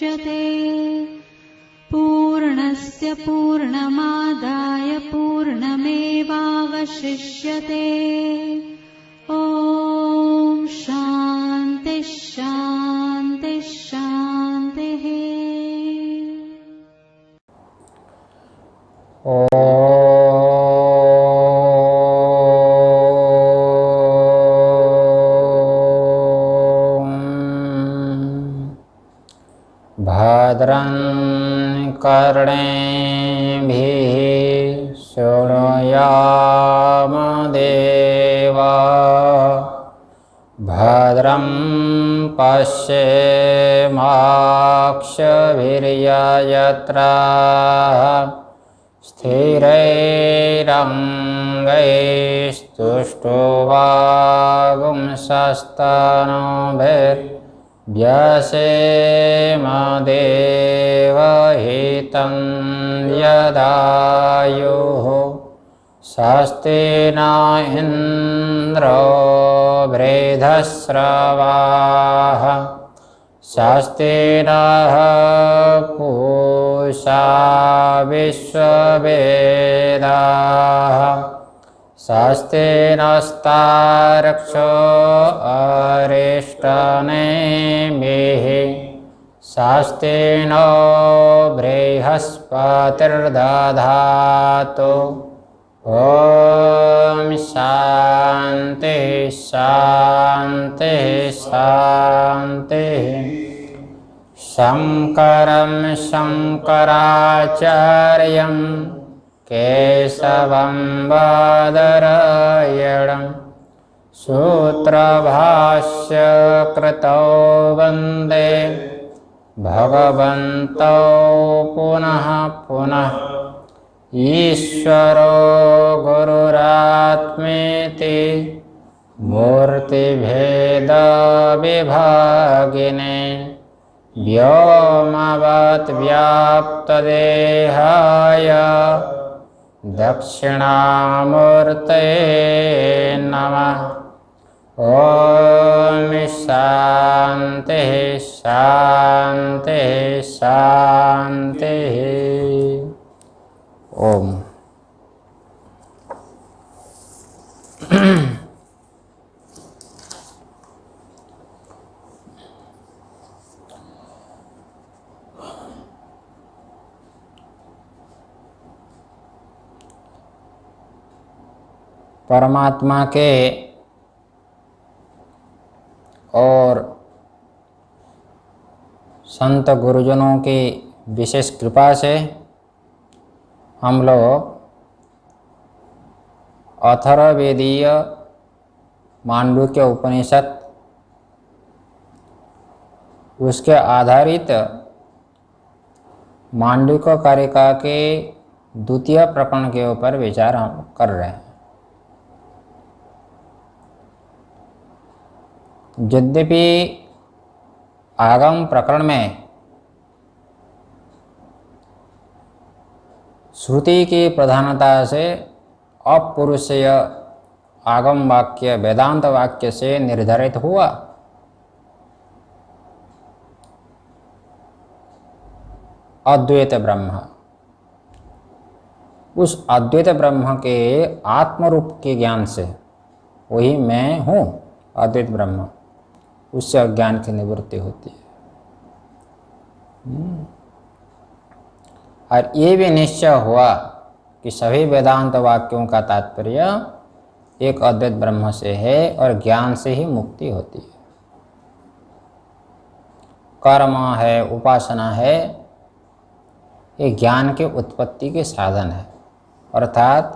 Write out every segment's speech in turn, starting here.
मुच्यते। पूर्णस्य पूर्णमादाय पूर्णमेवावशिष्यते। ॐ शान्ति शान्ति शान्तिः। भद्रं कर्णेभिः शृणुयाम देवा। भद्रं पश्येमाक्षभिर्यजत्राः स्थिरैरङ्गैस्तुष्ट्वागुंसस्तनूभिर्व्यसेम देवहितं यदायुः। स्वस्ति न इन्द्रो वृद्धश्रवाः। स्वस्ति नः पूषा विश्ववेदाः। स्वस्ति नस्तार्क्ष्यो अरिष्टनेमिः। स्वस्ति नो बृहस्पतिर्दधातु। ॐ शान्ति शान्ति शान्तिः। शङ्करं शङ्कराचार्यं केशवं बादरायणं सूत्रभाष्यकृतौ वन्दे भगवन्तौ पुनः पुनः। ईश्वरो गुरुरात्मेति मूर्तिभेदविभागिने व्योमवद्व्याप्तदेहाय दक्षिणामूर्तये नमः। ॐ शान्तिः शान्तिः शान्तिः। ओम। परमात्मा के और संत गुरुजनों की विशेष कृपा से हम लोग अथर्ववेदीय मांडुक्य उपनिषद उसके आधारित मांडुक्य कारिका के द्वितीय प्रकरण के ऊपर विचार हम कर रहे हैं। यद्यपि आगम प्रकरण में श्रुति की प्रधानता से अपौरुषेय आगम वाक्य वेदांत वाक्य से निर्धारित हुआ, अद्वैत ब्रह्म। उस अद्वैत ब्रह्म के आत्मरूप के ज्ञान से, वही मैं हूँ अद्वैत ब्रह्म, उससे अज्ञान की निवृत्ति होती है। और ये भी निश्चय हुआ कि सभी वेदांत वाक्यों का तात्पर्य एक अद्वैत ब्रह्म से है और ज्ञान से ही मुक्ति होती है। कर्म है, उपासना है, ये ज्ञान के उत्पत्ति के साधन है, अर्थात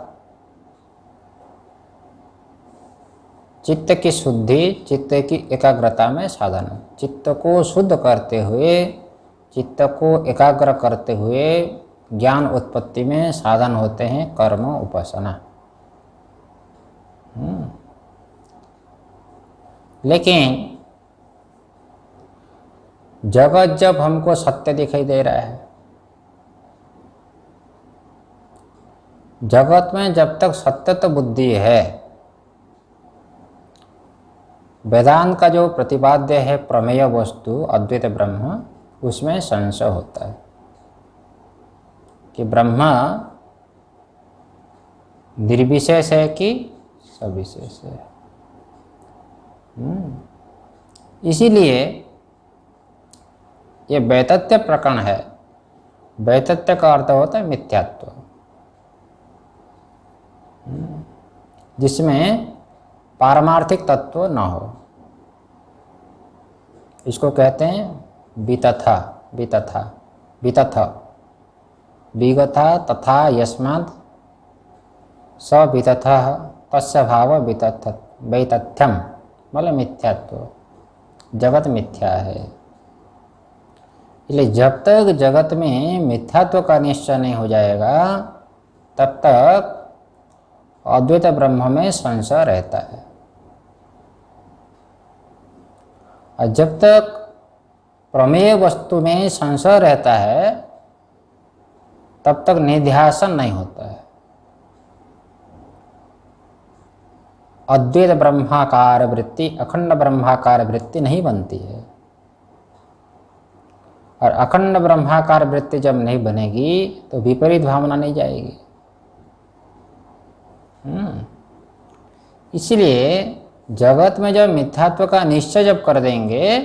चित्त की शुद्धि, चित्त की एकाग्रता में साधन है। चित्त को शुद्ध करते हुए, चित्त को एकाग्र करते हुए ज्ञान उत्पत्ति में साधन होते हैं कर्म उपासना। लेकिन जगत जब हमको सत्य दिखाई दे रहा है, जगत में जब तक सत्यत्व बुद्धि है, वेदांत का जो प्रतिपाद्य है प्रमेय वस्तु अद्वैत ब्रह्म, उसमें संशय होता है कि ब्रह्म निर्विशेष है कि सविशेष है। इसीलिए ये वैतथ्य प्रकरण है। वैतथ्य का अर्थ होता है मिथ्यात्व, जिसमें पारमार्थिक तत्व न हो। इसको कहते हैं वितथा, वितथा, वितथ, विगथा तथा यस्मात् स वितथः तस्य भाव वितथ वैतथ्यम, मतलब मिथ्यात्व, जगत मिथ्या है। इसलिए जब तक जगत में मिथ्यात्व का निश्चय नहीं हो जाएगा तब तक अद्वैत ब्रह्म में संशय रहता है। और जब तक प्रमेय वस्तु में संशय रहता है तब तक निध्यासन नहीं होता है। अद्वैत ब्रह्माकार वृत्ति, अखंड ब्रह्माकार वृत्ति नहीं बनती है। और अखंड ब्रह्माकार वृत्ति जब नहीं बनेगी तो विपरीत भावना नहीं जाएगी। इसलिए जगत में जब मिथ्यात्व का निश्चय जब कर देंगे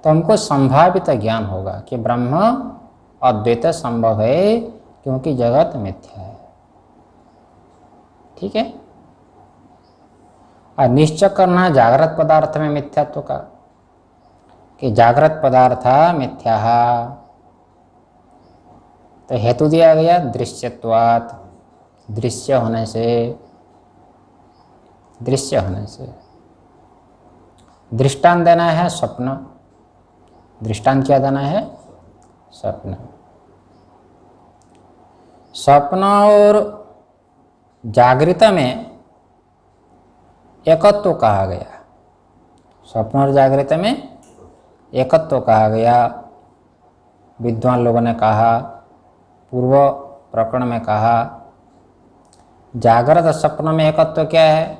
तो हमको संभावित ज्ञान होगा कि ब्रह्म अद्वैत संभव है, क्योंकि जगत मिथ्या है। ठीक है। और निश्चय करना जागृत पदार्थ में मिथ्यात्व का, कि जागृत पदार्थ मिथ्या। तो हेतु दिया गया दृश्यत्वात्, दृश्य होने से, दृश्य होने से। दृष्टांत देना है स्वप्न, दृष्टांत क्या देना है? स्वप्न। स्वप्न और जागृत में एकत्व कहा गया। स्वप्न और जागृत में एकत्व कहा गया। विद्वान लोगों ने कहा, पूर्व प्रकरण में कहा, जागृत स्वप्न में एकत्व क्या है?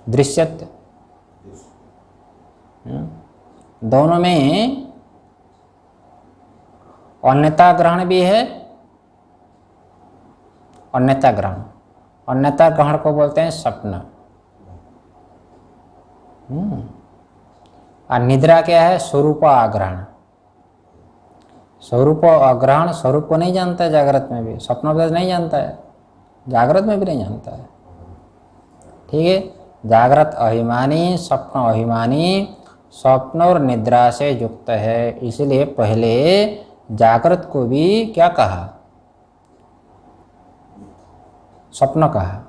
दृश्यत्व। दोनों में अन्यता ग्रहण भी है। अन्यता ग्रहण, अन्यता ग्रहण को बोलते हैं स्वप्न। और निद्रा क्या है? स्वरूप आग्रहण। स्वरूप आग्रहण, स्वरूप को नहीं जानता है जागृत में भी, स्वप्न को नहीं जानता है, जागृत में भी नहीं जानता है। ठीक है। जागृत अभिमानी, स्वप्न अभिमानी, स्वप्न और निद्रा से युक्त है। इसलिए पहले जागृत को भी क्या कहा? स्वप्न कहा।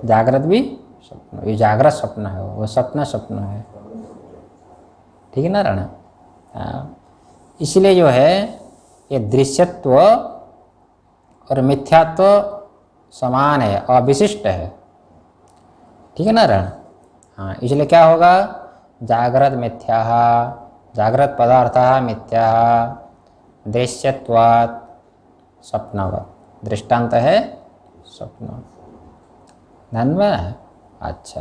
जागृत भी स्वप्न, ये जागृत स्वप्न है, वो स्वप्न स्वप्न है। ठीक है ना राणा? हाँ। इसलिए जो है ये दृश्यत्व और मिथ्यात्व समान है, अविशिष्ट है। ठीक है ना राणा? हाँ। इसलिए क्या होगा? जागृत मिथ्या, जागृत पदार्थ मिथ्या, दृश्यत्वात् स्वप्नवत्। दृष्टांत है स्वप्न। धन्यवाद। अच्छा,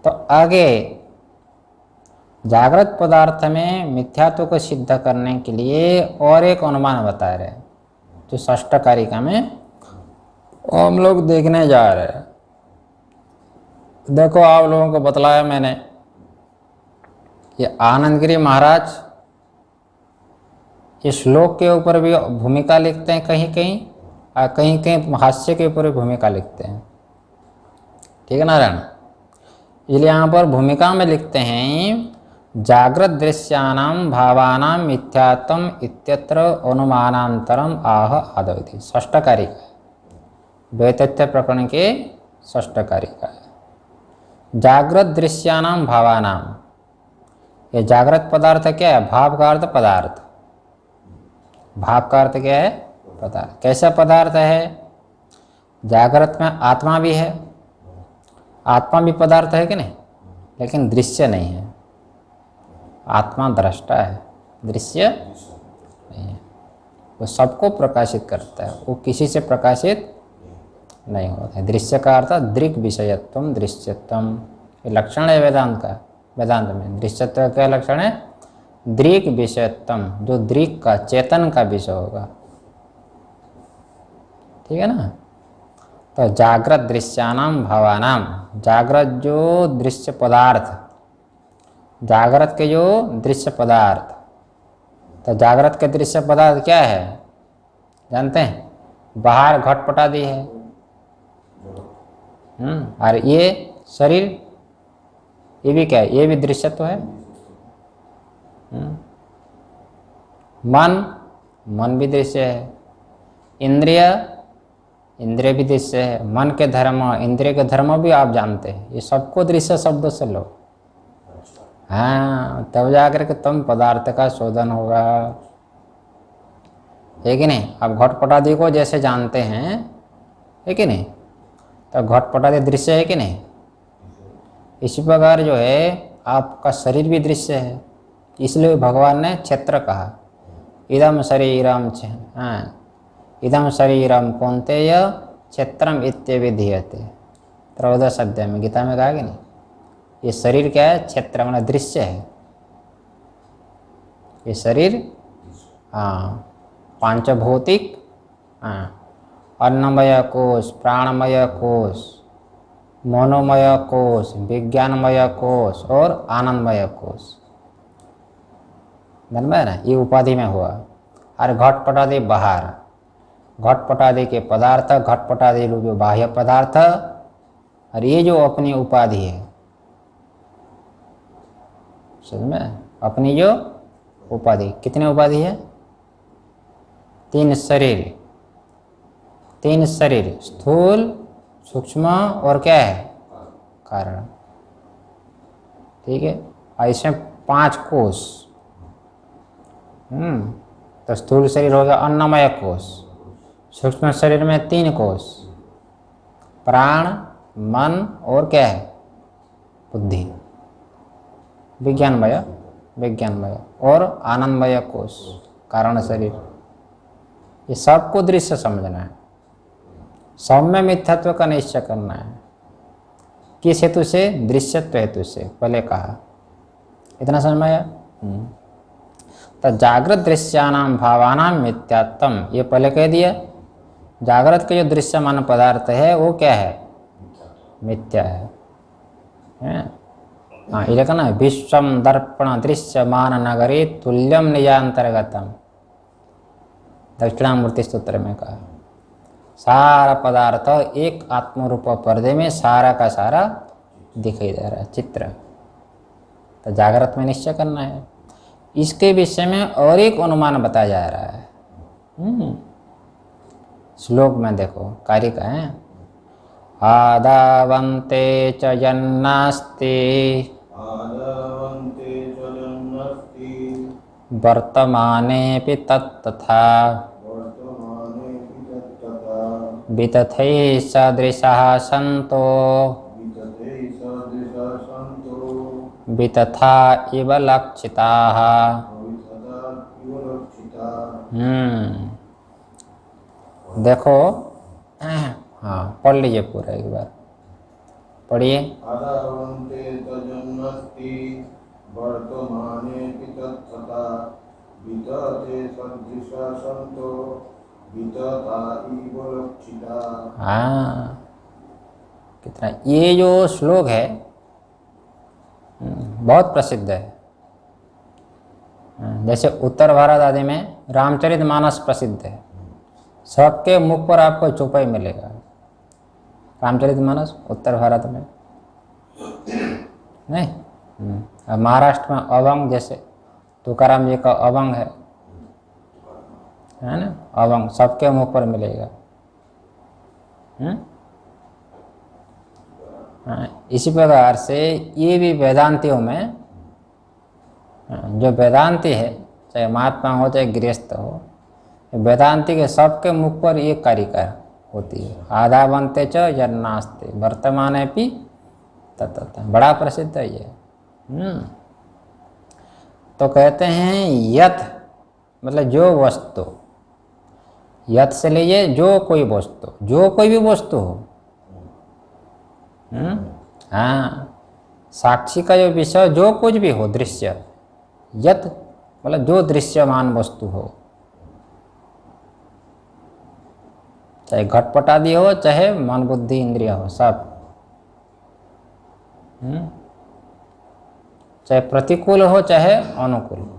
तो आगे जागृत पदार्थ में मिथ्यात्व को सिद्ध करने के लिए और एक अनुमान बता रहे हैं, जो षष्ठ कारिका में हम लोग देखने जा रहे हैं। देखो, आप लोगों को बतलाया मैंने, ये आनंदगिरी महाराज इस श्लोक के ऊपर भी भूमिका लिखते हैं कहीं कहीं, और कहीं कहीं हास्य के ऊपर भी भूमिका लिखते हैं। ठीक है नारायण? इसलिए यहाँ पर भूमिका में लिखते हैं, जागृत दृश्यानाम भावानाम मिथ्यात्वम इत्यत्र अनुमानांतरम आह आदवति। षष्ठ कारिका, वैतथ्य प्रकरण के षष्ठ कारिका है। जागृत दृश्यानाम भावानाम, ये जागृत पदार्थ क्या है? भाव का अर्थ पदार्थ। भाव का अर्थ क्या है? पदार्थ। कैसा पदार्थ है? जागृत में आत्मा भी है, आत्मा भी पदार्थ है कि नहीं? लेकिन दृश्य नहीं है। आत्मा दृष्टा है, दृश्य नहीं है। वो सबको प्रकाशित करता है, वो किसी से प्रकाशित नहीं होता है। दृश्य का अर्थ दृक् विषयत्वम दृश्यत्वम, ये लक्षण है वेदांत का। वेदांत में। दृश्यत्व का क्या लक्षण है? दृक् विषयत्म, जो दृक् का चेतन का विषय होगा। ठीक है ना। तो जागृत दृश्यानाम भावानाम, जागृत जो दृश्य पदार्थ, जागृत के जो दृश्य पदार्थ, तो जागृत के दृश्य पदार्थ क्या है जानते हैं? बाहर घटपट आदि है, और ये शरीर, ये भी क्या है? ये भी दृश्यत्व है। मन भी दृश्य है। इंद्रिय भी दृश्य है। मन के धर्म, इंद्रिय के धर्म भी आप जानते हैं। ये सबको दृश्य शब्दों से लो। हाँ, तब जाकर के तुम पदार्थ का शोधन होगा, है कि नहीं? आप घटपट आदि को जैसे जानते हैं, है कि नहीं? तो घटपट आदि दृश्य है कि नहीं? इसी प्रकार जो है आपका शरीर भी दृश्य है। इसलिए भगवान ने क्षेत्र कहा, इदम शरीरम, हाँ, इदम शरीरम कौन्तेय क्षेत्रम इत्यभिधीयते। त्रयोदश अध्याय में गीता में कहा कि नहीं? ये शरीर क्या है? क्षेत्र मतलब दृश्य है। ये शरीर, हाँ, पांचभौतिक, हाँ, अन्नमय कोश, प्राणमय कोश, मनोमय कोश, विज्ञानमय कोश और आनंदमय कोश, धन में ना, ये उपाधि में हुआ। और घटपट आदि बाहर, घटपट आदि के पदार्थ, घटपट आदि जो बाह्य पदार्थ, और ये जो अपनी उपाधि है, समझ में? अपनी जो उपाधि, कितने उपाधि है? तीन शरीर, स्थूल, सूक्ष्म और क्या है? कारण। ठीक है। ऐसे 5 कोश। तो स्थूल शरीर हो गया अन्नमय कोश, सूक्ष्म शरीर में 3 कोश, प्राण, मन और क्या है? बुद्धि, विज्ञानमय और आनंदमय कोश, कारण शरीर। ये सबको दृश्य समझना है। सब में मिथ्यात्व का निश्चय करना है। किस हेतु से? दृश्यत्व हेतु से। पहले कहा, इतना समझ में आया? तो जागृत दृश्यानाम भावानाम मिथ्यात्वम, ये पहले कह दिया। जागृत के जो दृश्यमान पदार्थ है वो क्या है? मिथ्या है। हाँ, ये लिखा ना, विश्वम दर्पण दृश्यमान नगरे तुल्यम निजांतर्गतम, दक्षिणामूर्ति स्तोत्र में कहा। सारा पदार्थ एक आत्मरूप पर्दे में सारा का सारा दिखाई दे रहा है, चित्र। तो जागृत में निश्चय करना है। इसके विषय में और एक अनुमान बताया जा रहा है। श्लोक में देखो, कार्य का है, आदावन्ते च यन्नास्ति वर्तमानेऽपि तत्तथा वितथै सदृशः सन्तो वितथा इव लक्षिताः। देखो, हाँ, पढ़ लीजिए पूरा एक बार, पढ़िए। हाँ, कितना ये जो श्लोक है बहुत प्रसिद्ध है। जैसे उत्तर भारत आदि में रामचरितमानस प्रसिद्ध है, सबके मुख पर आपको चौपाई मिलेगा। रामचरितमानस उत्तर भारत में नहीं। अब महाराष्ट्र में अभंग, जैसे तुकाराम जी का अभंग है ना, अभंग सबके मुख पर मिलेगा। इसी प्रकार से ये भी वेदांतियों में, जो वेदांती है, चाहे महात्मा हो चाहे गृहस्थ हो, वेदांती के सबके मुख पर ये कारिका होती है। आदावन्ते च यन्नास्ति वर्तमानेऽपि तत्तथा, बड़ा प्रसिद्ध है ये। तो कहते हैं यथ मतलब जो वस्तु, यथ से लीजिए जो कोई वस्तु, जो कोई भी वस्तु हो। हाँ, साक्षी का जो विषय जो कुछ भी हो, दृश्य, यत मतलब जो दृश्यमान वस्तु हो, चाहे घटपट आदि हो, चाहे मन बुद्धि इंद्रिय हो, सब, चाहे प्रतिकूल हो चाहे अनुकूल,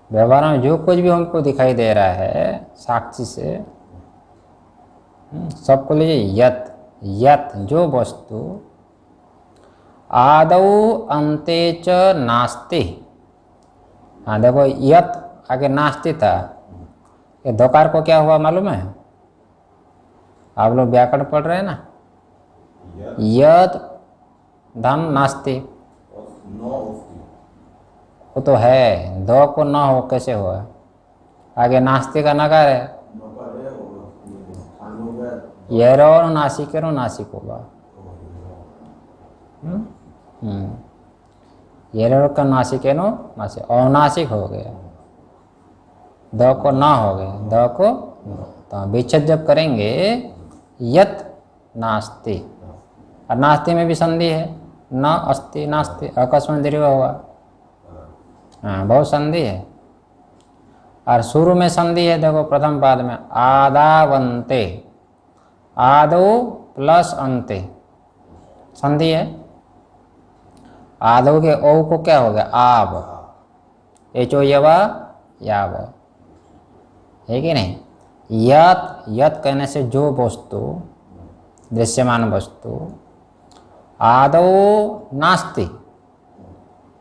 व्यवहार में जो कुछ भी हमको दिखाई दे रहा है साक्षी से, सबको लीजिए यत, यत जो वस्तु आदौ अन्ते च नास्ति। हाँ देखो, यत आगे नास्ति था, ये दकार को क्या हुआ मालूम है? आप लोग व्याकरण पढ़ रहे हैं ना, यत धन नास्ति, वो तो है, दो को न हो कैसे हुआ? आगे नास्ति का नकार है, येरो नासिकेरो नासिक होगा, येरो का नासिकेनो नासिक, अनासिक हो गया, दो को न हो गया, दो को, तो विच्छेद जब करेंगे यत नास्ति, और नास्ति में भी संधि है, न अस्ति नास्ति, अकस्मात दीर्घ हुआ, हाँ बहुत संधि है। और शुरू में संधि है, देखो प्रथम पाद में आदावंते, आदो प्लस अंते संधि है, आदो के ओ को क्या हो गया? आब, एचो यवा याव, है कि नहीं? यत, यत कहने से जो वस्तु, दृश्यमान वस्तु, आदो नास्ति,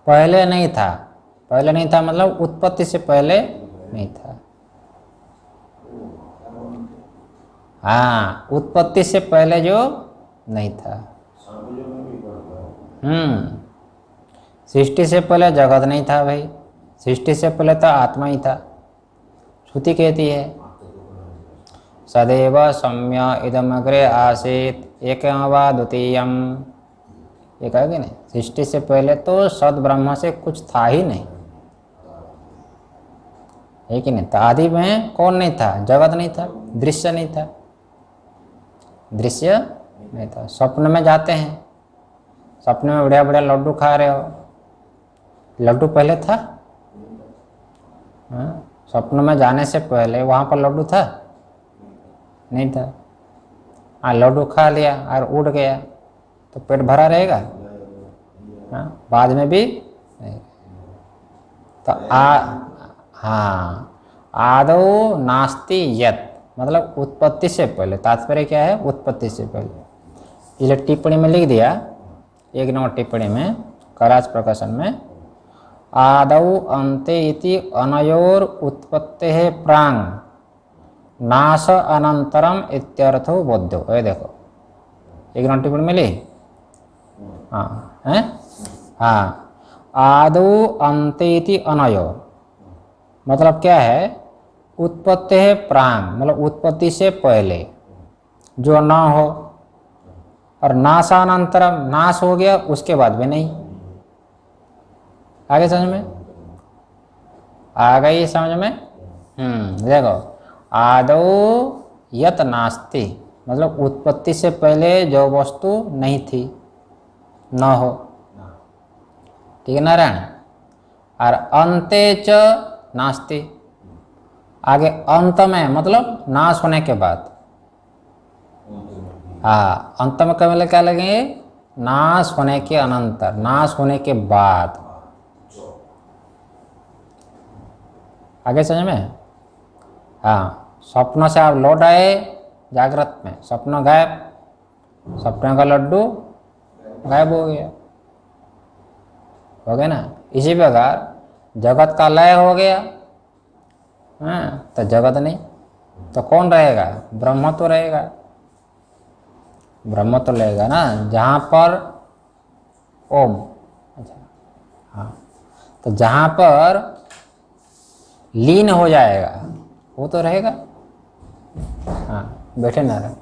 पहले नहीं था, पहले नहीं था मतलब उत्पत्ति से पहले नहीं था, हाँ उत्पत्ति से पहले जो नहीं था, सृष्टि से पहले जगत नहीं था भाई, सृष्टि से पहले तो आत्मा ही था। श्रुति कहती है सदैव सम्य इदमग्रे आसीत एकं वा द्वितीयम, ये कहा कि नहीं? सृष्टि से पहले तो सद ब्रह्म से कुछ था ही नहीं, है कि नहीं? तो आदि में कौन नहीं था? जगत नहीं था, दृश्य नहीं था, दृश्य नहीं था। स्वप्न में जाते हैं, सपने में बढ़िया बढ़िया लड्डू खा रहे हो, लड्डू पहले था? स्वप्न में जाने से पहले वहाँ पर लड्डू था? नहीं था। हाँ लड्डू खा लिया और उड़ गया तो पेट भरा रहेगा? हाँ बाद में भी नहीं। तो हाँ आदौ नास्ति यत मतलब उत्पत्ति से पहले, तात्पर्य क्या है? उत्पत्ति से पहले। इसलिए टिप्पणी में लिख दिया, 1 नंबर टिप्पणी में कराच प्रकाशन में, आदौ अन्ते इति अनयोर उत्पत्तेः प्रांग नाश अनंतरम इत्यर्थो बोध्यो। ये देखो 1 नंबर टिप्पणी मिली, हाँ है, हाँ आदौ अन्ते इति अनयोर मतलब क्या है? उत्पत्ति है प्रांग मतलब उत्पत्ति से पहले जो ना हो, और नाशानंतरम नाश हो गया उसके बाद भी नहीं। आगे समझ में आ गई? समझ में? देखो आदौ यत नास्ति मतलब उत्पत्ति से पहले जो वस्तु नहीं थी, न हो, ठीक है नारायण? और अंते च नास्ति, आगे अंत में मतलब नाश होने के बाद, हाँ अंत में कब क्या लगेंगे? नाश होने के अनंतर, नाश होने के बाद। आगे समझ में? हाँ स्वप्न से आप लौट आए जागृत में, स्वप्न गायब, स्वप्न का लड्डू गायब हो गया, हो गया ना? इसी प्रकार जगत का लय हो गया, हाँ तो जगत नहीं, तो कौन रहेगा? ब्रह्म तो रहेगा, ब्रह्म तो रहेगा ना, जहाँ पर ओम, अच्छा हाँ, तो जहाँ पर लीन हो जाएगा वो तो रहेगा। हाँ बैठे ना रहे,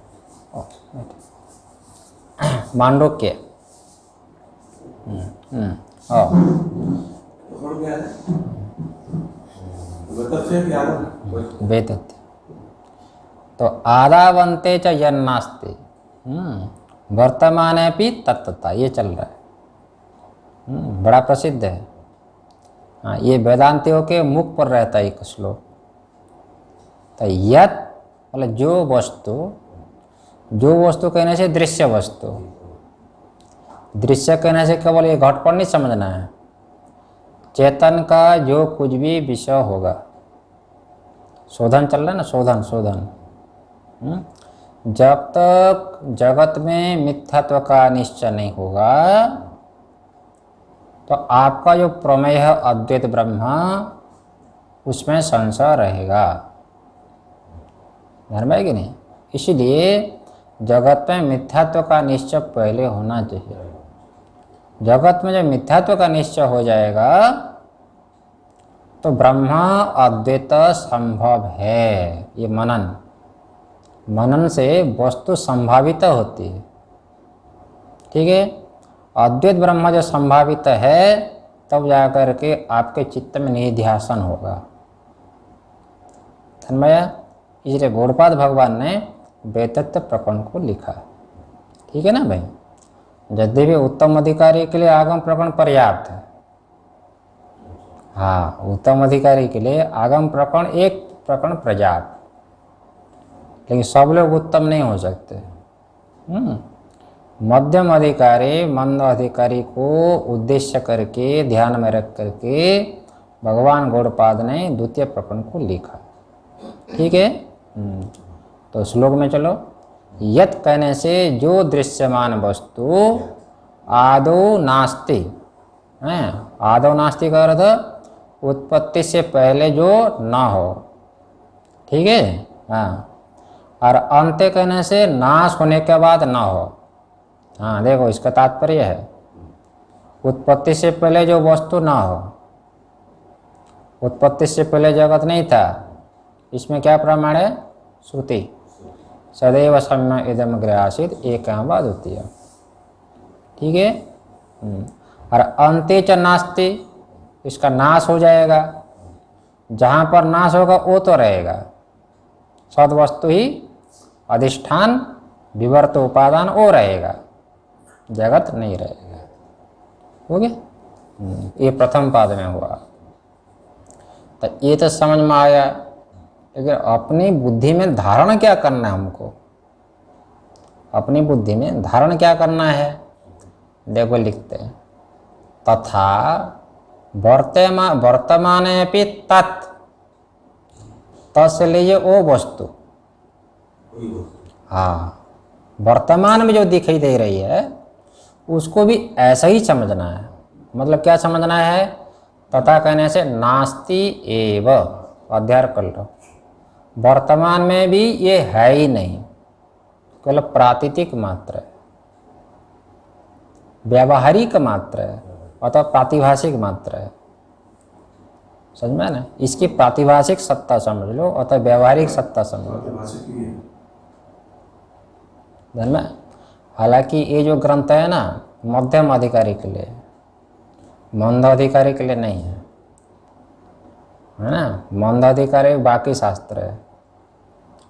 मांडुक्य वेदत्य। तो आदावंते च यन्नास्ति, वर्तमाने भी तत्तता, ये चल रहा है। बड़ा प्रसिद्ध है। हाँ, ये वेदांतियों के मुख पर रहता है एक श्लोक। तो यत मतलब जो वस्तु कहने से दृश्य वस्तु, दृश्य कहने से केवल ये घट पर नहीं समझना है, चेतन का जो कुछ भी विषय होगा। शोधन चल रहा है ना, शोधन। जब तक जगत में मिथ्यात्व का निश्चय नहीं होगा तो आपका जो प्रमेय है अद्वैत ब्रह्म, उसमें संशय रहेगा। धर्म है कि नहीं? इसलिए जगत में मिथ्यात्व का निश्चय पहले होना चाहिए। जगत में जब मिथ्यात्व का निश्चय हो जाएगा तो ब्रह्म अद्वैत संभव है। ये मनन से वस्तु संभावित होती है। ठीक है, अद्वैत ब्रह्म जो संभावित है तब जाकर के आपके चित्त में निधिध्यासन होगा। धन्यवाद। इसलिए गौड़पाद भगवान ने वेतत्व प्रकरण को लिखा। ठीक है ना भाई? यदि भी उत्तम अधिकारी के लिए आगम प्रकरण पर्याप्त है। हाँ, उत्तम अधिकारी के लिए आगम प्रकरण एक प्रकरण पर्याप्त, लेकिन सब लोग उत्तम नहीं हो सकते। मध्यम अधिकारी मंद अधिकारी को उद्देश्य करके ध्यान में रख करके भगवान गौड़पाद ने द्वितीय प्रकरण को लिखा। ठीक है, तो श्लोक में चलो। यत कहने से जो दृश्यमान वस्तु आदौ नास्ति है। आदौ नास्ति का अर्थ उत्पत्ति से पहले जो ना हो। ठीक है, हाँ। और अंत्य कहने से नाश होने के बाद ना हो। हाँ, देखो इसका तात्पर्य है उत्पत्ति से पहले जो वस्तु ना हो। उत्पत्ति से पहले जगत नहीं था, इसमें क्या प्रमाण है? श्रुति सदैव सम्य इदम अग्रे आसीत् एकम द्वितीय। ठीक है, और अंते च नास्ति, इसका नाश हो जाएगा। जहाँ पर नाश होगा वो तो रहेगा। सद वस्तु ही अधिष्ठान विवर्त उपादान वो रहेगा, जगत नहीं रहेगा। हो गया? ये प्रथम पाद में हुआ। तो ये तो समझ में आया, लेकिन अपनी बुद्धि में धारण क्या करना है हमको? अपनी बुद्धि में धारण क्या करना है? देखो लिखते हैं, तथा वर्तमाने अपि तत्, तस्य लीजिए वो वस्तु। हाँ, वर्तमान में जो दिखाई दे रही है उसको भी ऐसा ही समझना है। मतलब क्या समझना है? तथा कहने से नास्ति एव, अध्ययन कर लो। वर्तमान में भी ये है ही नहीं, केवल प्रातीतिक मात्र है, व्यावहारिक मात्र है अथवा प्रातिभाषिक मात्र है। समझ में ना? इसकी प्रातिभाषिक सत्ता समझ लो अथवा व्यावहारिक सत्ता समझ लो। धन्यवाद। हालांकि ये जो ग्रंथ है ना, मध्यम अधिकारी के लिए, मंद अधिकारी के लिए नहीं है, है ना? मंद अधिकारी बाकी शास्त्र है,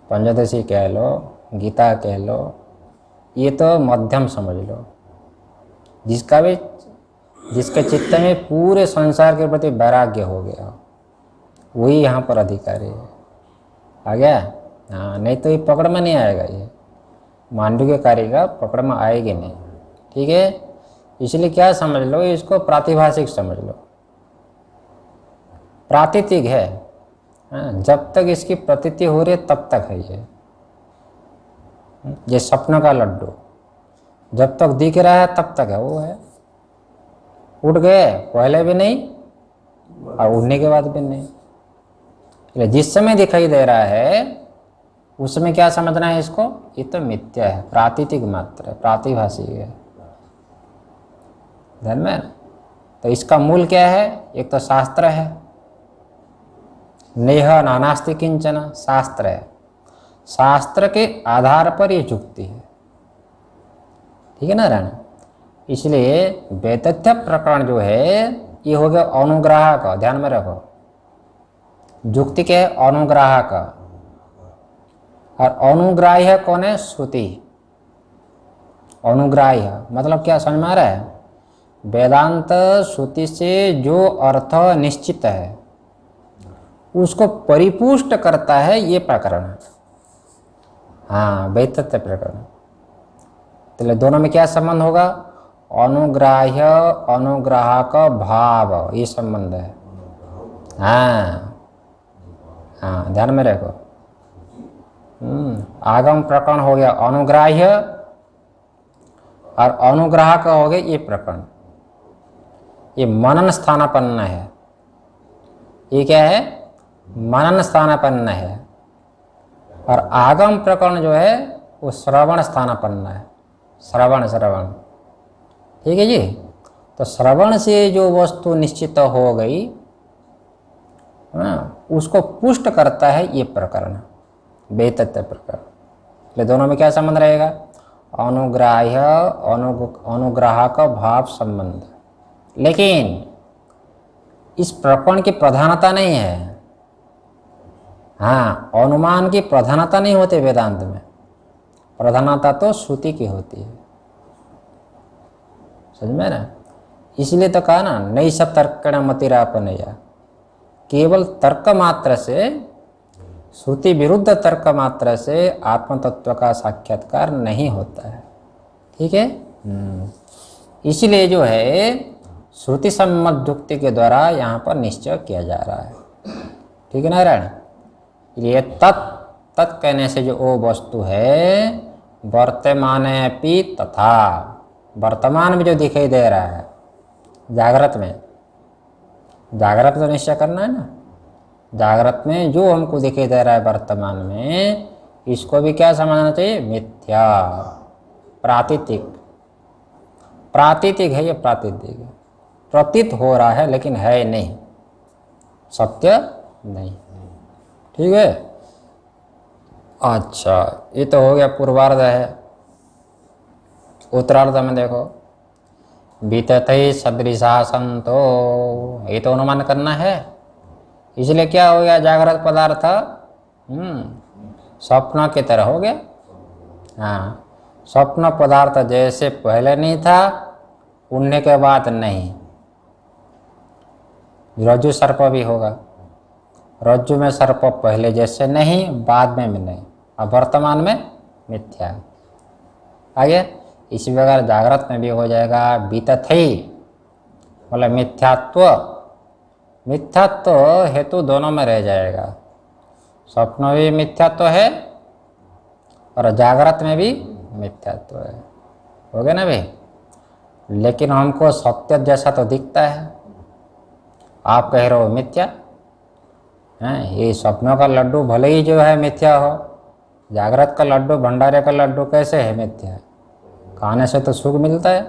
पंचदशी कह लो, गीता कह लो, ये तो मध्यम समझ लो। जिसके चित्त में पूरे संसार के प्रति वैराग्य हो गया, वही यहाँ पर अधिकारी है। आ गया? हाँ, नहीं तो ये पकड़ में नहीं आएगा। ये मांडव्य कार्य का पकड़ में आएगी नहीं। ठीक है, इसलिए क्या समझ लो, इसको प्रातिभाषिक समझ लो, प्रातीतिक है। जब तक इसकी प्रतीति हो रही है तब तक है ये सपना का लड्डू, जब तक दिख रहा है तब तक है, वो है। उठ गए पहले भी नहीं और उड़ने के बाद भी नहीं। जिस समय दिखाई दे रहा है उस समय क्या समझना है इसको? ये तो मिथ्या है, प्रातीतिक मात्र है, प्रातिभाषिक है। ध्यान में? तो इसका मूल क्या है? एक तो शास्त्र है, नेह नानास्ति किंचन, शास्त्र है। शास्त्र के आधार पर ये जुक्ति है। ठीक है ना राणा? इसलिए वेतथ्य प्रकरण जो है ये हो गया अनुग्राह का। ध्यान में रखो, जुक्ति के अनुग्राह का, और अनुग्राह्य कौन है? श्रुति। अनुग्राह्य मतलब क्या समझ में आ रहा है? वेदांत श्रुति से जो अर्थ निश्चित है उसको परिपुष्ट करता है ये प्रकरण। हाँ, वैतथ्य प्रकरण। तो दोनों में क्या संबंध होगा? अनुग्राह्य अनुग्राहक भाव, ये संबंध है। हाँ हाँ, ध्यान में रखो। आगम प्रकरण हो गया अनुग्राह्य और अनुग्राहक हो गए ये प्रकरण। ये मनन स्थानापन्न है। ये क्या है? मनन स्थानापन्न है। और आगम प्रकरण जो है वो श्रवण स्थानापन्न है। श्रवण श्रवण, ठीक है जी। तो श्रवण से जो वस्तु निश्चित हो गई, उसको पुष्ट करता है ये प्रकरण, वैतथ्य प्रकरण। इसलिए दोनों में क्या संबंध रहेगा? अनुग्राह्य अनुग्राहक भाव संबंध। लेकिन इस प्रकरण की प्रधानता नहीं है। हाँ, अनुमान की प्रधानता नहीं होती वेदांत में, प्रधानता तो श्रुति की होती है। समझ में ना? इसलिए तो कहा ना, नई सब तर्कण मतिरापनया, केवल तर्क मात्र से, श्रुति विरुद्ध तर्क मात्र से आत्म तत्व का साक्षात्कार नहीं होता है। ठीक है। इसलिए जो है श्रुति सम्मत युक्ति के द्वारा यहाँ पर निश्चय किया जा रहा है। ठीक है नारायण। ये तत् कहने से जो वो वस्तु है वर्तमाने अपि तथा, वर्तमान में जो दिखाई दे रहा है, जागृत में, जागृत तो निश्चय करना है ना। जागृत में जो हमको दिखाई दे रहा है वर्तमान में, इसको भी क्या समझना चाहिए? मिथ्या, प्रातीतिक। प्रातीतिक है ये, प्रातीतिक है, प्रतीत हो रहा है लेकिन है नहीं, सत्य नहीं। ठीक है। अच्छा, ये तो हो गया पूर्वार्ध है। उत्तरार्ध में देखो, बीतते सदृशा संतो, ये तो अनुमान करना है। इसलिए क्या हो गया? जागृत पदार्थ स्वप्न की तरह हो गया। हाँ, स्वप्न पदार्थ जैसे पहले नहीं था, उड़ने के बाद नहीं। रज्जु सर्प भी होगा, रज्जु में सर्प पहले जैसे नहीं, बाद में भी नहीं, अब वर्तमान में मिथ्या। आगे इसी प्रकार जागृत में भी हो जाएगा बीतथई, मतलब मिथ्यात्व। मिथ्यात्व हेतु दोनों में रह जाएगा। स्वप्न भी मिथ्यात्व है और जागृत में भी मिथ्यात्व है। हो गया ना भाई? लेकिन हमको सत्य जैसा तो दिखता है, आप कह रहे हो मिथ्या है। ये स्वप्नों का लड्डू भले ही जो है मिथ्या हो, जागृत का लड्डू, भंडारे का लड्डू कैसे है मिथ्या? खाने से तो सुख मिलता है।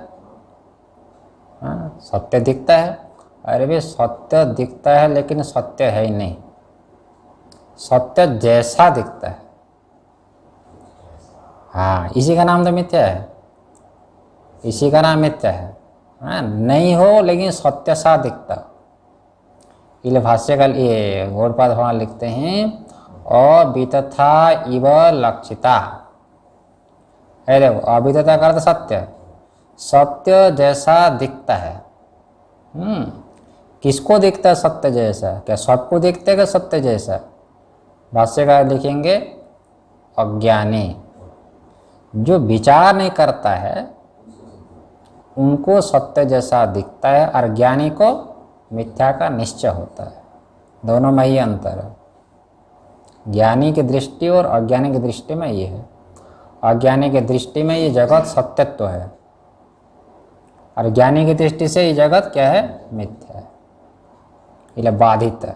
हाँ, सत्य दिखता है। अरे भाई, सत्य दिखता है लेकिन सत्य है ही नहीं, सत्य जैसा दिखता है। हाँ, इसी का नाम तो मिथ्या है, इसी का नाम मिथ्या है। हाँ, नहीं हो लेकिन सत्य सा दिखता। इसलिए भाष्य का ये गौड़पाद भगवान लिखते हैं, अवितथा इव लक्षिता। है देखो, अवितथा का अर्थ सत्य, सत्य जैसा दिखता है। किसको दिखता है सत्य जैसा? क्या सबको दिखता है क्या सत्य जैसा? भाष्यकार लिखेंगे, अज्ञानी जो विचार नहीं करता है उनको सत्य जैसा दिखता है, और ज्ञानी को मिथ्या का निश्चय होता है। दोनों में ही अंतर है। ज्ञानी की दृष्टि और अज्ञानी की दृष्टि में ये है। अज्ञानी की दृष्टि में ये जगत सत्यत्व है, और ज्ञानी की दृष्टि से ये जगत क्या है? मिथ्या है। इसलिए बाधित है।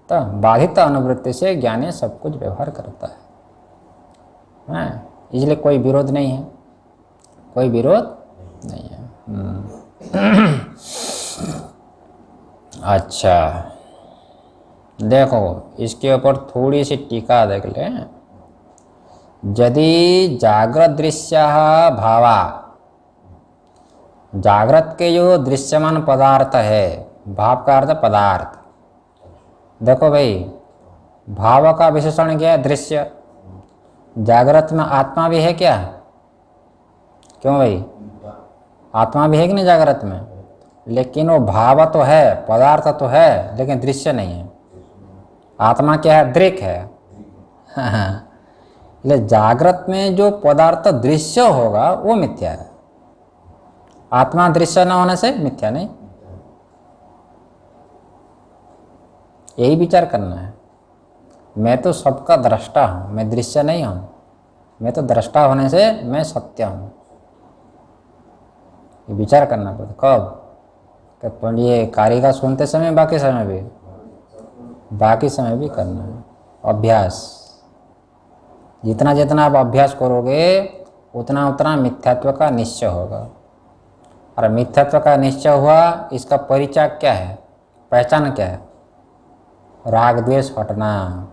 तो बाधित अनुवृत्ति से ज्ञानी सब कुछ व्यवहार करता है। हाँ, इसलिए कोई विरोध नहीं है, कोई विरोध नहीं है। अच्छा, देखो इसके ऊपर थोड़ी सी टीका देख लें। यदि जागृत दृश्य भावा, जागृत के जो दृश्यमान पदार्थ है, भाव का अर्थ पदार्थ। देखो भाई, भाव का विशेषण क्या है? दृश्य। जागृत में आत्मा भी है क्या? क्यों भाई? आत्मा भी है कि नहीं जागृत में, लेकिन वो भाव तो है, पदार्थ तो है, लेकिन दृश्य नहीं है। आत्मा क्या है? दृक है। इसलिए जागृत में जो पदार्थ दृश्य होगा वो मिथ्या है। आत्मा दृश्य न होने से मिथ्या नहीं। यही विचार करना है। मैं तो सबका दृष्टा हूँ, मैं दृश्य नहीं हूँ। मैं तो दृष्टा होने से मैं सत्य हूँ। ये विचार करना पड़ता। कब? तो ये कारिका सुनते समय, बाकी समय भी करना है। अभ्यास, जितना जितना आप अभ्यास करोगे उतना उतना मिथ्यात्व का निश्चय होगा। और मिथ्यात्व का निश्चय हुआ, इसका परिचय क्या है, पहचान क्या है? राग द्वेष हटना।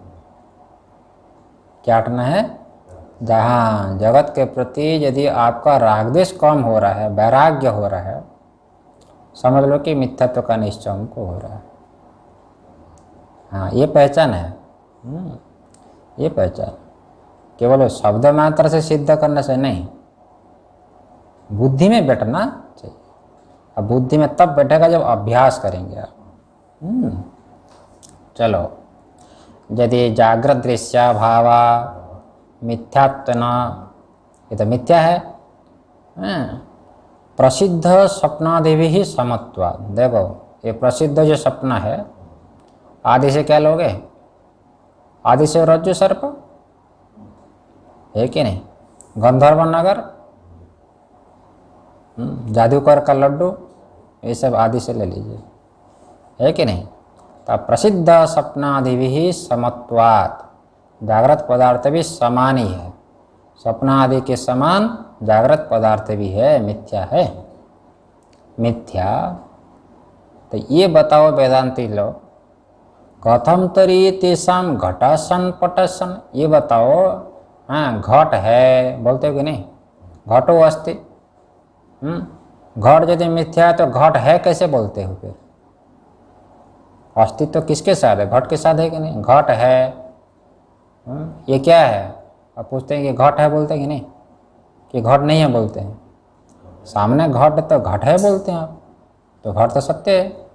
क्या हटना है? जहाँ जगत के प्रति यदि आपका राग द्वेष कम हो रहा है, वैराग्य हो रहा है, समझ लो कि मिथ्यात्व का निश्चय हमको हो रहा है। हाँ, ये पहचान है। ये पहचान केवल शब्द मात्र से सिद्ध करने से नहीं, बुद्धि में बैठना चाहिए। अब बुद्धि में तब बैठेगा जब अभ्यास करेंगे आप। चलो, यदि जागृत दृश्य भावा मिथ्यात्व न, ये तो मिथ्या है। प्रसिद्ध स्वप्नादिभि ही समत्वा। देखो, ये प्रसिद्ध जो सपना है, आदि से क्या लोगे? आदि से रज्जु सर्प है कि नहीं? गंधर्व नगर, जादूकर का लड्डू, ये सब आदि से ले लीजिए, है कि नहीं? तब प्रसिद्ध स्वप्नादिभि समत्वात्, जागृत पदार्थ भी समान ही है। स्वप्न आदि के समान जागृत पदार्थ भी है, मिथ्या है। मिथ्या तो ये बताओ वेदांती लोग, कथम तरी तेषाम घटासन पटासन, ये बताओ। हाँ, घट है बोलते हो कि नहीं? घटो अस्ति। घट यदि मिथ्या है तो घट है कैसे बोलते हो फिर? अस्तित्व किसके साथ है? घट के साथ है कि नहीं? घट है। ये क्या है? आप पूछते हैं कि घट है, बोलते हैं कि नहीं? कि घट नहीं है बोलते हैं? सामने घट तो घट है बोलते हैं आप, तो घट तो सत्य है।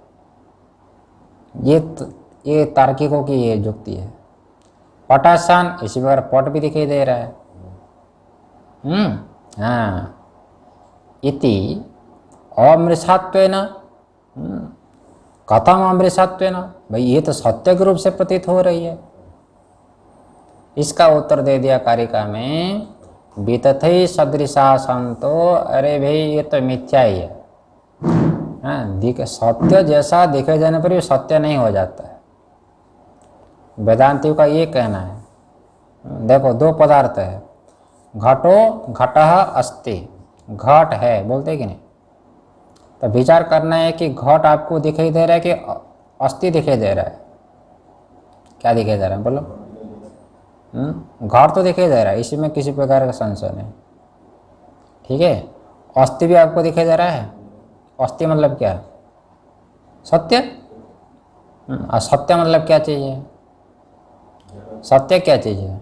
ये तार्किकों की ये युक्ति है। पटासान, इसी प्रकार पट भी दिखाई दे रहा है। हाँ, इति अमृषात्वेन। कथम अमृषात्वेन? भाई ये तो सत्य के रूप से प्रतीत हो रही है। इसका उत्तर दे दिया कारिका में, वितथै सदृशा संतो। अरे भाई ये तो मिथ्या ही है। सत्य जैसा दिखे जाने पर भी सत्य नहीं हो जाता है। वेदांतियों का ये कहना है। देखो, दो पदार्थ है, घटो घटः अस्ति, घट है बोलते कि नहीं? तो विचार करना है कि घट आपको दिखाई दे रहा है कि अस्थि दिखाई दे रहा है? क्या दिखाई दे रहा है बोलो? घट तो दिखाई दे रहा है, इसी में किसी प्रकार का संशय नहीं। ठीक है, अस्थि भी आपको दिखाई दे रहा है। अस्थि मतलब क्या? सत्य। और सत्य मतलब क्या चीज़ है? सत्य क्या चीज़ है?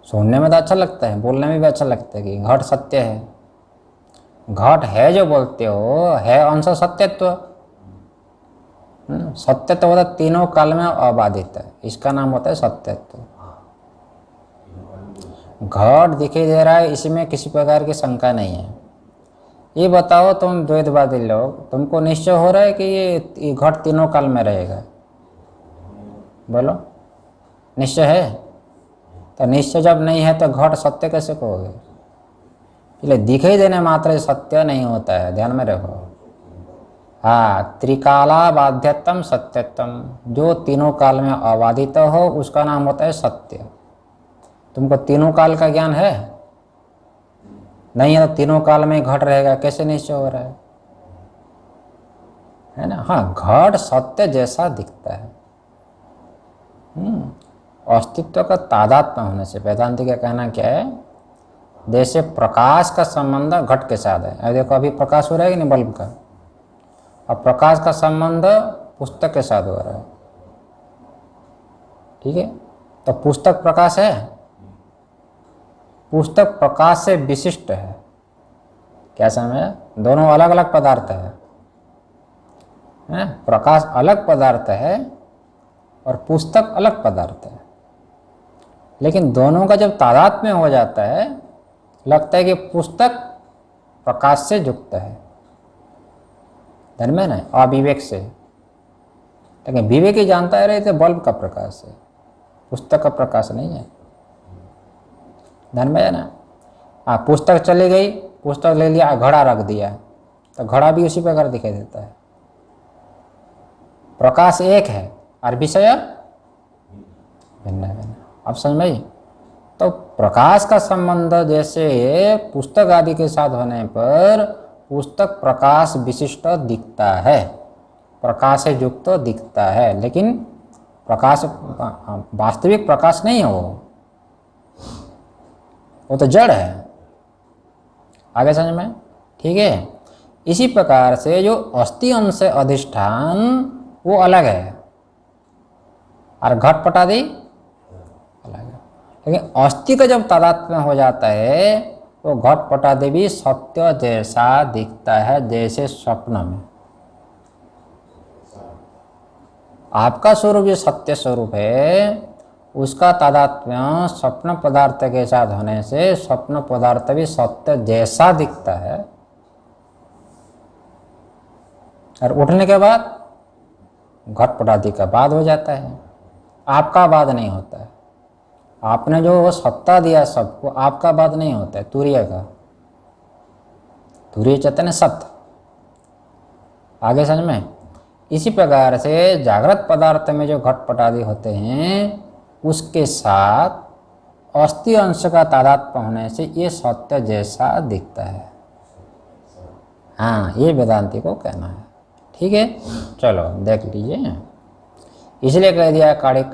सुनने में तो अच्छा लगता है, बोलने में भी अच्छा लगता है कि घट सत्य है। घट है जो बोलते हो, है अंश सत्यत्व। सत्यत्व होता है तीनों काल में अबाधित है, इसका नाम होता है सत्यत्व। घट दिखाई दे रहा है, इसमें किसी प्रकार की शंका नहीं है। ये बताओ तुम द्वैतवादी लोग, तुमको निश्चय हो रहा है कि ये घट तीनों काल में रहेगा? बोलो, निश्चय है? तो निश्चय जब नहीं है तो घट सत्य कैसे कहोगे? इसलिए दिखाई देने मात्र सत्य नहीं होता है, ध्यान में रखो। हाँ, त्रिकाला बाध्यत्म सत्यत्म, जो तीनों काल में अबाधित हो उसका नाम होता है सत्य। तुमको तीनों काल का ज्ञान है? नहीं है तो तीनों काल में घट रहेगा, कैसे निश्चय हो रहा है ना? हाँ, घट सत्य जैसा दिखता है। अस्तित्व का तादात्म्य होने से वेदांति का कहना क्या है? जैसे प्रकाश का संबंध घट के साथ है। अब देखो, अभी प्रकाश हो रहा है कि नहीं बल्ब का? अब प्रकाश का संबंध पुस्तक के साथ हो रहा है। ठीक है, तो पुस्तक प्रकाश है? पुस्तक प्रकाश से विशिष्ट है। क्या समझा? दोनों अलग अलग पदार्थ है। प्रकाश अलग पदार्थ है और पुस्तक अलग पदार्थ है, लेकिन दोनों का जब तादात्म्य हो जाता है लगता है कि पुस्तक प्रकाश से युक्त है, धर्म है ना, अविवेक से। लेकिन विवेक ही जानता है रहे थे बल्ब का प्रकाश है, पुस्तक का प्रकाश नहीं है, धर्म है ना। पुस्तक चली गई, पुस्तक ले लिया, घड़ा रख दिया, तो घड़ा भी उसी प्रकार दिखाई देता है। प्रकाश एक है और विषय भिन्न भिन्न। अब समझ में? तो प्रकाश का संबंध जैसे पुस्तक आदि के साथ होने पर पुस्तक प्रकाश विशिष्ट दिखता है, प्रकाश से युक्त दिखता है, लेकिन प्रकाश वास्तविक प्रकाश नहीं है, वो तो जड़ है। आगे समझ में? ठीक है। इसी प्रकार से जो अस्थि अंश अधिष्ठान वो अलग है और घटपट आदि अलग है, लेकिन अस्थि का जब तादात्म्य हो जाता है तो घटपट आदि भी सत्य जैसा दिखता है, जैसे स्वप्न में। आपका स्वरूप जो सत्य स्वरूप है उसका तादात्म्य स्वप्न पदार्थ के साथ होने से स्वप्न पदार्थ भी सत्य जैसा दिखता है, और उठने के बाद घटपट आदि का बाद हो जाता है, आपका बाद नहीं होता है। आपने जो सत्ता दिया सबको, आपका बाद नहीं होता है, तुरीय का। तुरीय चैतन्य सत्य। आगे समझ में? इसी प्रकार से जागृत पदार्थ में जो घटपट आदि होते हैं उसके साथ अस्थि अंश का तादात्म्य होने से ये सत्य जैसा दिखता है। हाँ, ये वेदांति को कहना है। ठीक है, चलो देख लीजिए। इसलिए कह दिया काणिक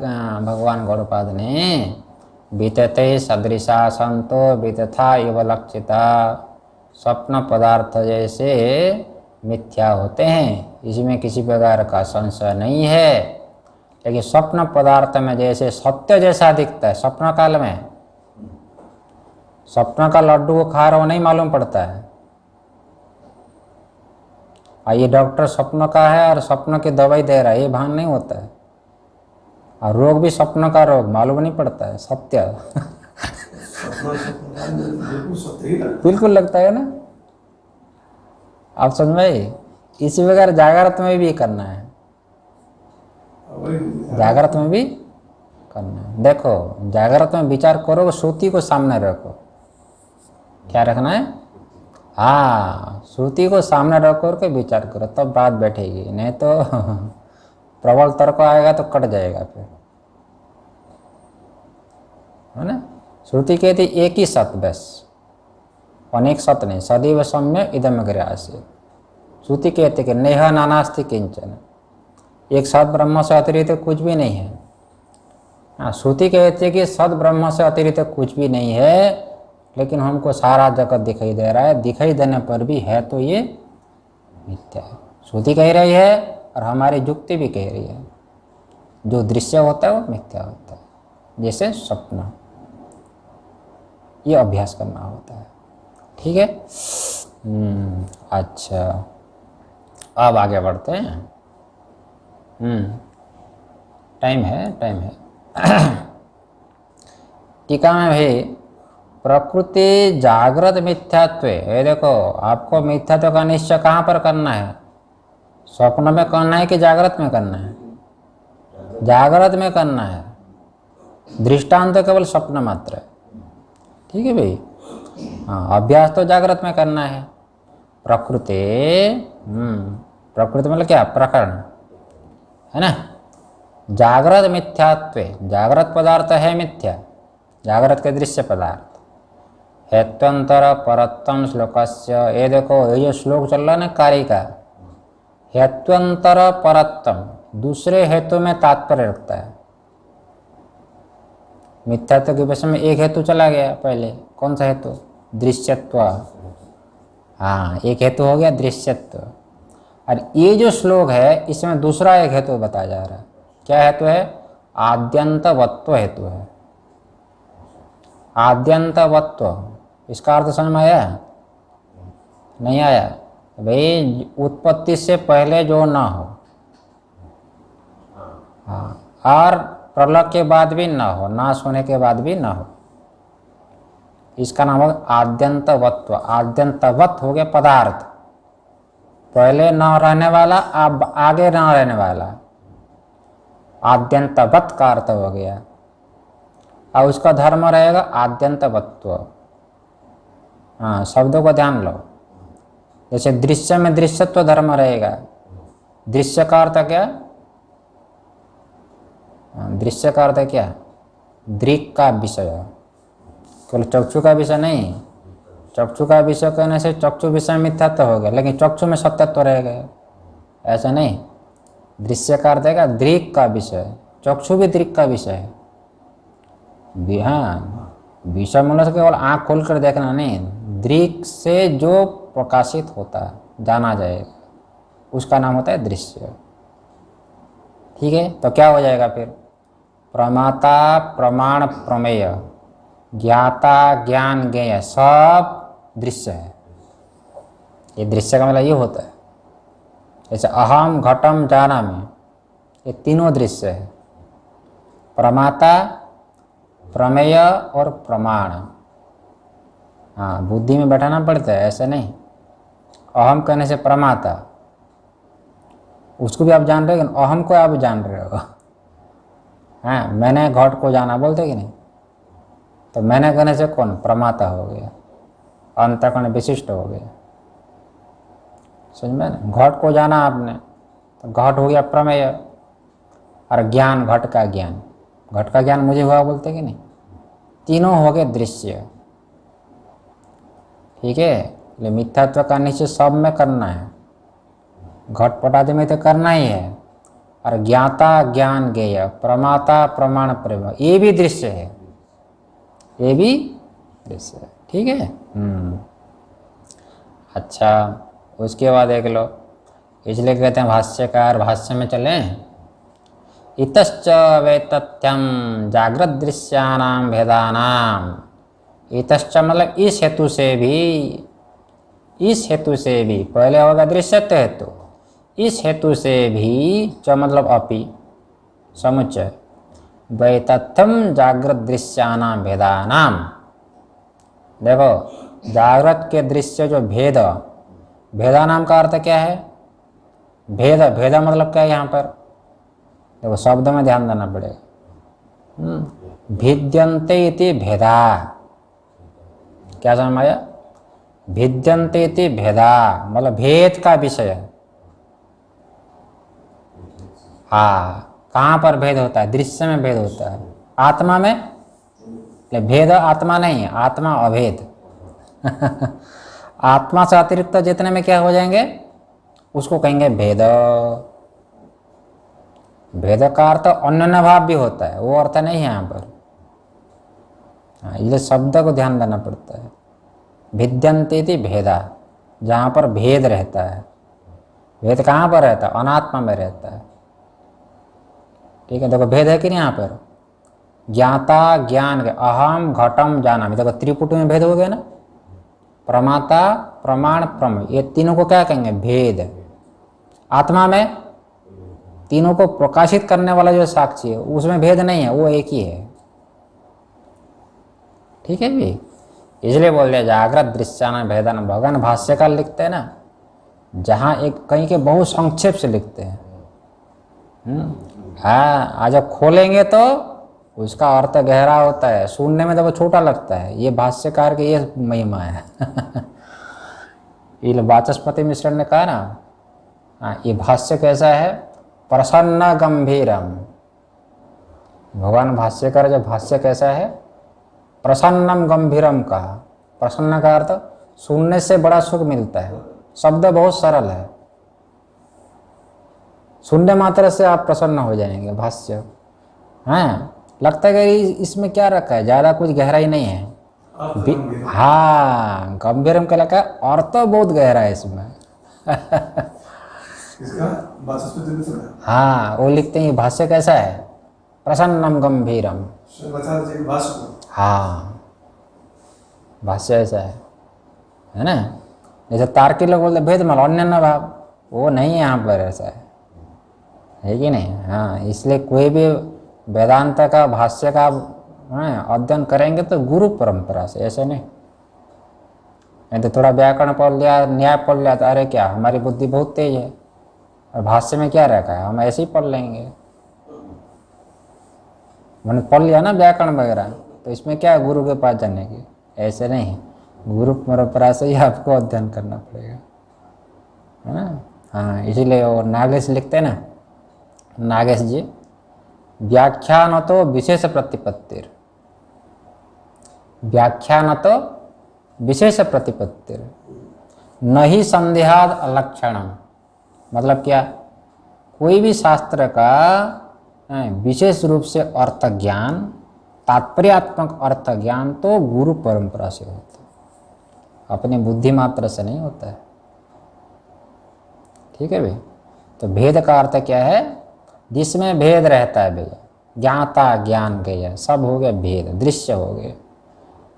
भगवान गौड़पाद ने, बीतते सदृशा संतो बीतथा इव लक्षिता। स्वप्न पदार्थ जैसे मिथ्या होते हैं, इसमें किसी प्रकार का संशय नहीं है, लेकिन स्वप्न पदार्थ में जैसे सत्य जैसा दिखता है। स्वप्न काल में स्वप्न का लड्डू को खा रहा हो नहीं मालूम पड़ता है। ये डॉक्टर स्वप्न का है और स्वप्न की दवाई दे रहा है, ये भान नहीं होता है। और रोग भी स्वप्न का रोग मालूम नहीं पड़ता है, सत्य बिल्कुल लगता है ना। आप समझ में? इसी प्रकार जागृत में भी करना है, जागृत में भी करना है। देखो, जागृत में विचार करो, श्रुति को सामने रखो। क्या रखना है? हाँ, श्रुति को सामने रख कर के विचार करो, तब तो बात बैठेगी, नहीं तो प्रबल तर्क आएगा तो कट जाएगा फिर, है ना। श्रुति कहती एक ही सत्य, बस अनेक सत्य नहीं। सदैव सम्यक इदम अग्रे आसीत्। श्रुति कहते कि नेह नानास्ति किंचन, एक सद ब्रह्म से अतिरिक्त कुछ भी नहीं है। हाँ, श्रुति कहती है कि सद ब्रह्म से अतिरिक्त कुछ भी नहीं है, लेकिन हमको सारा जगत दिखाई दे रहा है, दिखाई देने पर भी है तो ये मिथ्या है। श्रुति कह रही है और हमारी युक्ति भी कह रही है, जो दृश्य होता है वो मिथ्या होता है, जैसे स्वप्न। ये अभ्यास करना होता है। ठीक है। अच्छा, अब आगे बढ़ते हैं। टाइम है टीका में भी प्रकृति जागृत मिथ्यात्व। ये देखो, आपको मिथ्यात्व का निश्चय कहाँ पर करना है? स्वप्न में करना है कि जागृत में करना है? जागृत में करना है। दृष्टांत तो केवल स्वप्न मात्र है। ठीक है भाई। हाँ, अभ्यास तो जागृत में करना है। प्रकृति प्रकृति मतलब क्या? प्रकरण, है ना। जागृत मिथ्यात्व, जागृत पदार्थ है मिथ्या, जागृत के दृश्य पदार्थ। हेत्वंतर परत्तम श्लोकस्य, ये देखो ये जो श्लोक चल रहा है ना कार्य का, हेत्वंतर परत्तम, दूसरे हेतु में तात्पर्य रखता है। मिथ्यात्व के विषय में एक हेतु चला गया पहले, कौन सा हेतु? दृश्यत्व। हाँ, एक हेतु हो गया दृश्यत्व। और ये जो श्लोक है इसमें दूसरा एक हेतु बताया जा रहा है। क्या हेतु है? आद्यंतवत्व हेतु है। आद्यंतवत्व, इसका अर्थ समझ में आया? नहीं आया? भाई उत्पत्ति से पहले जो ना हो, हाँ, और प्रलय के बाद भी ना हो, नाश होने के बाद भी ना हो, इसका नाम होगा आद्यंतवत्व। आद्यंतवत हो गया पदार्थ, पहले ना रहने वाला अब आगे ना रहने वाला, आद्यंतवत का अर्थ हो गया। और उसका धर्म रहेगा आद्यंतवत्व। हाँ, शब्दों को ध्यान लो। जैसे दृश्य में दृश्यत्व धर्म रहेगा। दृश्य का अर्थ क्या? दृश्य का अर्थ क्या? दृक् का विषय, केवल चक्षु का विषय नहीं। चक्षु का विषय कहने से चक्षु विषय मिथ्यात्व हो गया, लेकिन चक्षु में सत्यत्व रहेगा, ऐसा नहीं। दृश्य का अर्थ है दृक् का विषय, चक्षु भी दृक् का विषय है। हाँ, विषय मतलब से केवल आँख खोल कर देखना नहीं, दृक् से जो प्रकाशित होता है जाना जाएगा, उसका नाम होता है दृश्य। ठीक है, तो क्या हो जाएगा फिर? प्रमाता प्रमाण प्रमेय ज्ञाता ज्ञान ज्ञेय सब दृश्य है। ये दृश्य का मतलब ये होता है। जैसे अहम घटम जानामि, ये तीनों दृश्य है। प्रमाता प्रमेय और प्रमाण। हाँ, बुद्धि में बैठाना पड़ता है, ऐसा नहीं। अहम कहने से प्रमाता, उसको भी आप जान रहे हो, अहम को आप जान रहे हो। हाँ, मैंने घट को जाना बोलते कि नहीं? तो मैंने कहने से कौन? प्रमाता हो गया, अंतःकरण विशिष्ट हो गया। समझ में ना? घट को जाना आपने, तो घट हो गया प्रमेय। और ज्ञान, घट का ज्ञान, घट का ज्ञान मुझे हुआ बोलते कि नहीं? तीनों हो गए दृश्य। ठीक है, मिथ्यात्व का निश्चय सब में करना है, घटपट आदि में तो करना ही है। और ज्ञाता ज्ञान ज्ञेय, प्रमाता प्रमाण प्रेम, ये भी दृश्य है, ये भी दृश्य है। ठीक है। अच्छा, उसके बाद देख लो, इसलिए कहते हैं भाष्यकार, भाष्य में चलें। इतश्च वैतथ्यम जागृत दृश्यानाम भेदानाम। इतश्च मतलब इस हेतु से भी, इस हेतु से भी, पहले होगा दृश्यत्व हेतु, इस हेतु से भी, च मतलब अपि समुच्चय, वैतथ्यम जागृत दृश्यानाम भेदानाम। देखो, जागृत के दृश्य जो भेद, भेदानाम का अर्थ क्या है? भेद, भेद मतलब क्या है यहाँ पर? देखो, शब्द में ध्यान देना पड़ेगा। भिद्यन्ते इति भेदा, क्या समझ आया? भिद्यन्ते इति भेदा मतलब भेद का विषय। हाँ, कहाँ पर भेद होता है? दृश्य में भेद होता है। आत्मा में भेद आत्मा नहीं है, आत्मा अभेद। आत्मा से अतिरिक्त जितने में क्या हो जाएंगे, उसको कहेंगे भेद। भेद का अर्थ अन्य भाव भी होता है, वो अर्थ नहीं है यहाँ पर। हाँ, ये शब्द को ध्यान देना पड़ता है। भिद्यन्तेति भेदा, जहाँ पर भेद रहता है। भेद कहाँ पर रहता है? अनात्मा में रहता है। ठीक है, देखो भेद है कि नहीं यहाँ पर? ज्ञाता ज्ञान, अहम घटम जानामि, देखो त्रिपुट में भेद हो गया ना। प्रमाता प्रमाण प्रमेय, ये तीनों को क्या कहेंगे? भेद। आत्मा में तीनों को प्रकाशित करने वाला जो साक्षी है, उसमें भेद नहीं है, वो एक ही है। ठीक है भी, इसलिए बोल दिया जागृत दृश्यानाम भेदानाम। भगवान भाष्यकार लिखते हैं ना, जहाँ एक कहीं के बहुत संक्षेप से लिखते हैं। हाँ, आज जब खोलेंगे तो उसका अर्थ गहरा होता है, सुनने में तो वो छोटा लगता है। ये भाष्यकार की ये महिमा है। ये वाचस्पति मिश्र ने कहा ना, हाँ, ये भाष्य कैसा है? प्रसन्न गंभीरम। भगवान भाष्यकार जब भाष्य कैसा है? प्रसन्नम गंभीरम कहा। प्रसन्न का अर्थ सुनने से बड़ा सुख मिलता है, शब्द बहुत सरल है, सुनने मात्र से आप प्रसन्न हो जाएंगे। भाष्य, हाँ, लगता है कि इसमें क्या रखा है, ज़्यादा कुछ गहराई नहीं है। हाँ, गंभीरम का लगा अर्थ तो बहुत गहरा है इसमें। हाँ, वो लिखते हैं भाष्य कैसा है? प्रसन्नम गंभीरम। हाँ, भाष्य ऐसा है ना। जैसे तार्किक लोग बोलते भेद मानो अन्य न भाव, वो नहीं है यहाँ पर, ऐसा है कि नहीं। हाँ, इसलिए कोई भी वेदांत का भाष्य का अध्ययन करेंगे तो गुरु परंपरा से, ऐसे नहीं तो थोड़ा व्याकरण पढ़ लिया, न्याय पढ़ लिया तो अरे क्या हमारी बुद्धि बहुत तेज है, और भाष्य में क्या रखा है, हम ऐसे ही पढ़ लेंगे। मैंने पढ़ लिया ना व्याकरण वगैरह, तो इसमें क्या है गुरु के पास जाने की, ऐसे नहीं। गुरु परंपरा से ही आपको अध्ययन करना पड़ेगा, है ना। हाँ, इसीलिए वो नागेश लिखते हैं ना, नागेश जी, व्याख्यान तो विशेष प्रतिपत्तिर, व्याख्यान तो विशेष प्रतिपत्तिर न ही संदेहाद अलक्षणम। मतलब क्या, कोई भी शास्त्र का विशेष रूप से अर्थ ज्ञान, तात्पर्यात्मक अर्थ ज्ञान तो गुरु परंपरा से होता है, अपनी बुद्धि मात्र से नहीं होता है। ठीक है भाई। तो भेद का अर्थ क्या है, जिसमें भेद रहता है भैया, ज्ञाता ज्ञान गया, सब हो गया भेद, दृश्य हो गए,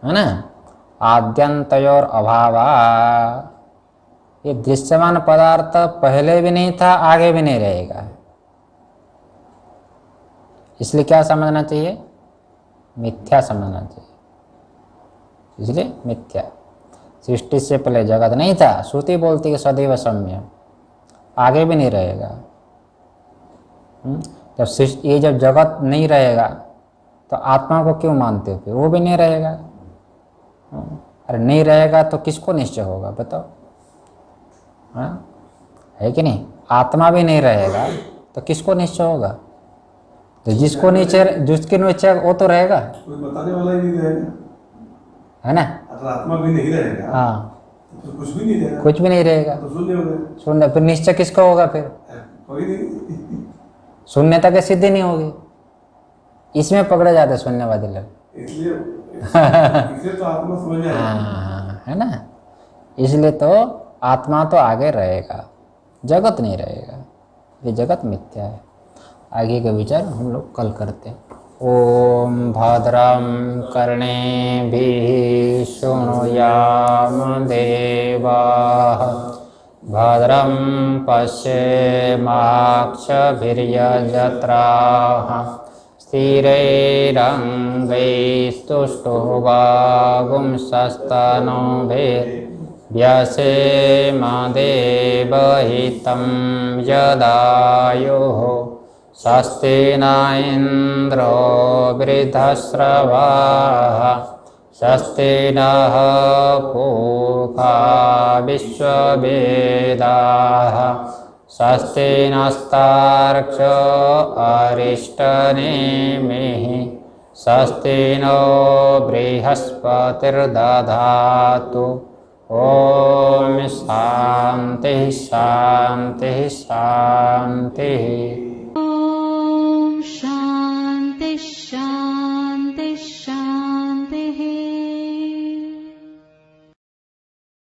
है ना। आद्यंतयोर अभावा, ये दृश्यमान पदार्थ पहले भी नहीं था, आगे भी नहीं रहेगा। इसलिए क्या समझना चाहिए, मिथ्या समझना चाहिए। इसलिए मिथ्या, सृष्टि से पहले जगत नहीं था, श्रुति बोलती है सदैव सम्यक, आगे भी नहीं रहेगा। जब ये जब जगत नहीं रहेगा तो आत्मा को क्यों मानते हो, फिर वो भी नहीं रहेगा। अरे नहीं रहेगा तो किसको निश्चय होगा बताओ, हाँ है कि नहीं। आत्मा भी नहीं रहेगा तो किसको निश्चय होगा, तो जिसको नीचे, जिसके नीचे वो तो रहेगा, कोई बताने वाला ही नहीं रहेगा, है ना। अगर आत्मा भी नहीं रहेगा हाँ, तो कुछ भी नहीं रहेगा, कुछ भी नहीं रहेगा, तो शून्य हो गए, शून्य। फिर निश्चय किसका होगा, फिर कोई नहीं। शून्यता की सिद्धि नहीं होगी। इसमें पकड़े जाते शून्यवादी लोग, इसलिए तो आत्मा समझ में आएगा। हाँ, है ना। इसलिए तो आत्मा तो आगे रहेगा, जगत नहीं रहेगा, ये जगत मिथ्या है। आगे के विचार हम लोग कल करते हैं। ओम भद्रम कर्णेभिः शृणुयाम देवाः, भद्रं पश्येमाक्षभिर्यजत्राः, स्थिरैरङ्गैस्तुष्टुवागुंसस्तनूभिर्व्यसेमदेवहितं यदायुः। स्वस्ति न इन्द्रो वृद्धश्रवाः, स्वस्ति नः पूषा विश्ववेदाः, स्वस्ति नस्तार्क्ष्यो अरिष्टनेमिः, स्वस्ति नो बृहस्पतिर्दधातु। ओम शांति शांति शांति।